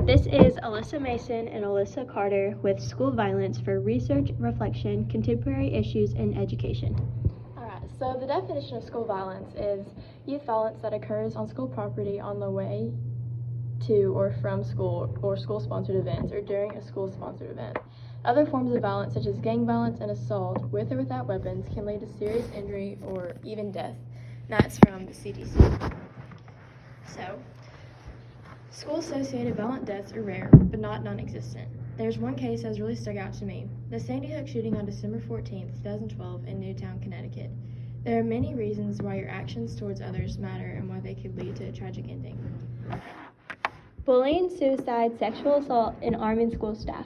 This is Alyssa Mason and Alyssa Carter with School Violence for Research, Reflection, Contemporary Issues, and Education. Alright, so the definition of school violence is youth violence that occurs on school property on the way to or from school or school-sponsored events or during a school-sponsored event. Other forms of violence, such as gang violence and assault, with or without weapons, can lead to serious injury or even death. That's from the CDC. So, school-associated violent deaths are rare, but not non-existent. There's one case that has really stuck out to me, the Sandy Hook shooting on December 14, 2012 in Newtown, Connecticut. There are many reasons why your actions towards others matter and why they could lead to a tragic ending. Bullying, suicide, sexual assault, and arming school staff.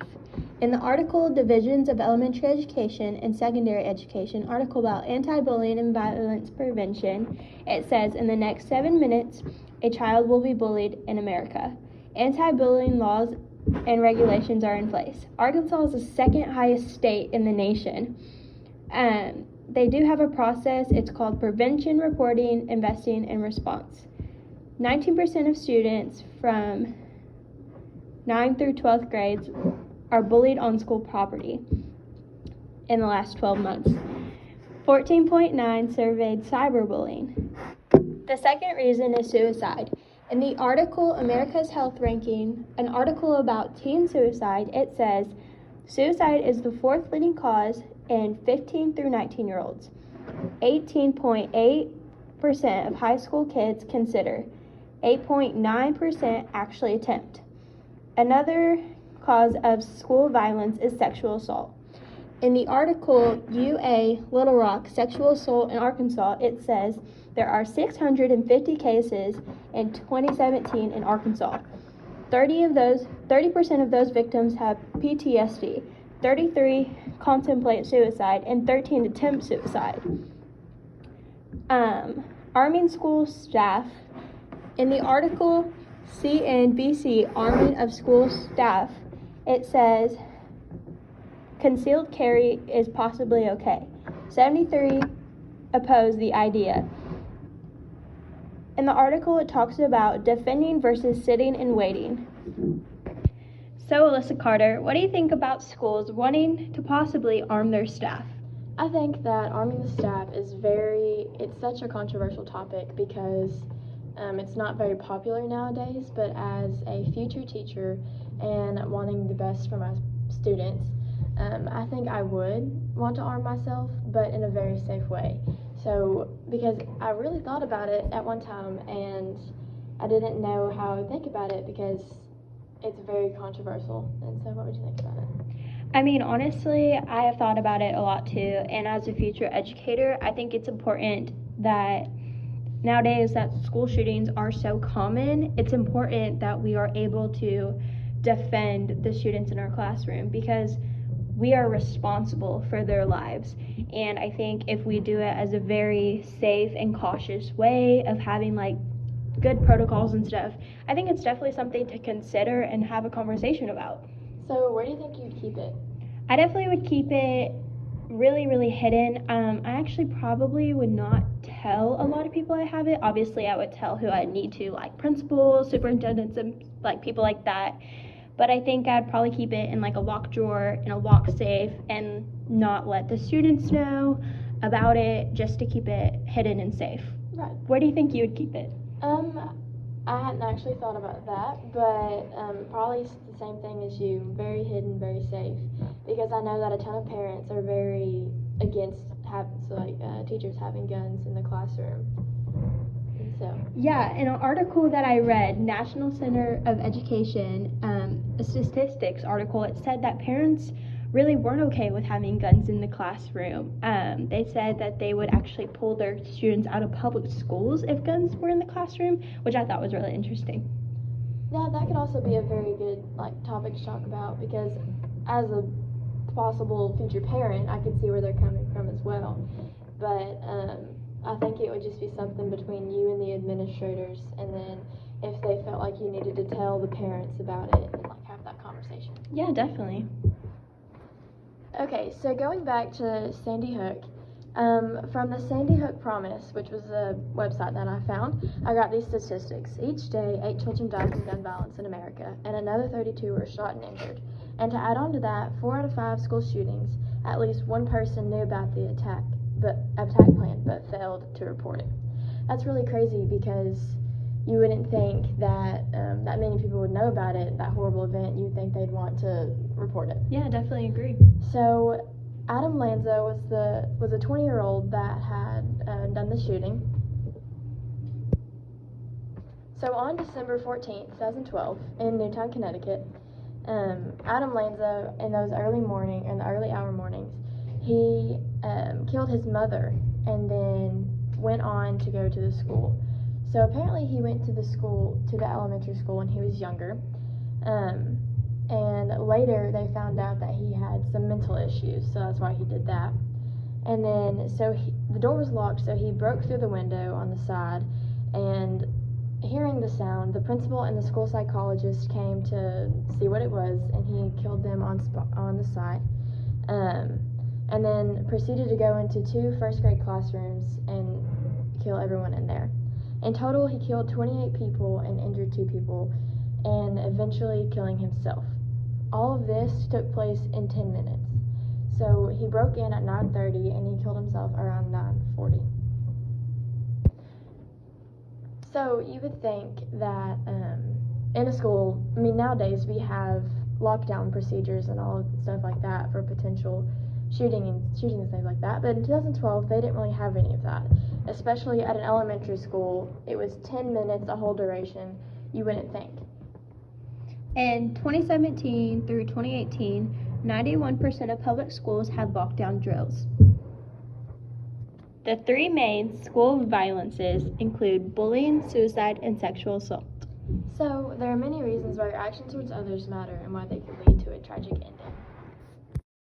In the article Divisions of Elementary Education and Secondary Education, article about anti-bullying and violence prevention, it says in the next 7 minutes, a child will be bullied in America. Anti-bullying laws and regulations are in place. Arkansas is the second highest state in the nation. They do have a process. It's called prevention, reporting, investing, and response. 19% of students from 9th through 12th grades are bullied on school property in the last 12 months. 14.9 surveyed cyberbullying. The second reason is suicide. In the article America's Health Ranking, an article about teen suicide, it says suicide is the fourth leading cause in 15 through 19-year-olds. 18.8% of high school kids consider. 8.9% actually attempt. Another cause of school violence is sexual assault. In the article UA Little Rock Sexual Assault in Arkansas, it says there are 650 cases in 2017 in Arkansas. 30% of those victims have PTSD, 33 contemplate suicide, and 13 attempt suicide. Arming school staff. In the article CNBC Arming of School Staff, it says concealed carry is possibly okay. 73 oppose the idea. In the article, it talks about defending versus sitting and waiting. So, Alyssa Carter, what do you think about schools wanting to possibly arm their staff? I think that arming the staff is it's such a controversial topic because it's not very popular nowadays, but as a future teacher and wanting the best for my students, I think I would want to arm myself, but in a very safe way. So, because I really thought about it at one time, and I didn't know how I would think about it because it's very controversial. And so, what would you think about it? I mean, honestly, I have thought about it a lot too, and as a future educator, I think it's important that nowadays that school shootings are so common, it's important that we are able to defend the students in our classroom because we are responsible for their lives. And I think if we do it as a very safe and cautious way of having like good protocols and stuff, I think it's definitely something to consider and have a conversation about. So where do you think you'd keep it? I definitely would keep it really, really hidden. I actually probably would not tell a lot of people I have it. Obviously, I would tell who I need to, like principals, superintendents, and like people like that. But I think I'd probably keep it in like a locked drawer, in a lock safe, and not let the students know about it, just to keep it hidden and safe. Right. Where do you think you would keep it? I hadn't actually thought about that, but probably the same thing as you, very hidden, very safe, because I know that a ton of parents are very against teachers having guns in the classroom. And so. Yeah, in an article that I read, National Center of Education, a statistics article, it said that parents really weren't okay with having guns in the classroom. They said that they would actually pull their students out of public schools if guns were in the classroom, which I thought was really interesting. Yeah, that could also be a very good topic to talk about, because as a possible future parent, I could see where they're coming from as well. But I think it would just be something between you and the administrators, and then if they felt like you needed to tell the parents about it and have that conversation. Yeah, definitely. Okay, so going back to Sandy Hook, From the Sandy Hook Promise, which was a website that I found, I got these statistics. Each day, 8 children die from gun violence in America, and another 32 were shot and injured. And to add on to that, 4 out of 5 school shootings, at least one person knew about the attack plan, but failed to report it. That's really crazy because you wouldn't think that that many people would know about it, that horrible event. You'd think they'd want to report it. Yeah, definitely agree. So Adam Lanza was a 20-year-old that had done the shooting. So on December 14th, 2012, in Newtown, Connecticut, Adam Lanza, in the early hour mornings, he killed his mother and then went on to go to the school. So apparently he went to the elementary school when he was younger. And later they found out that he had some mental issues, so that's why he did that. And then, the door was locked, so he broke through the window on the side, and hearing the sound, the principal and the school psychologist came to see what it was, and he killed them on the site. And then proceeded to go into 2 first-grade classrooms and kill everyone in there. In total, he killed 28 people and injured 2 people, and eventually killing himself. All of this took place in 10 minutes. So he broke in at 9:30 and he killed himself around 9:40. So you would think that in a school, nowadays we have lockdown procedures and all stuff like that for potential shootings and things like that. But in 2012, they didn't really have any of that. Especially at an elementary school, it was 10 minutes the whole duration. You wouldn't think. In 2017 through 2018, 91% of public schools had lockdown drills. The 3 main school violences include bullying, suicide, and sexual assault. So there are many reasons why your actions towards others matter and why they could lead to a tragic ending.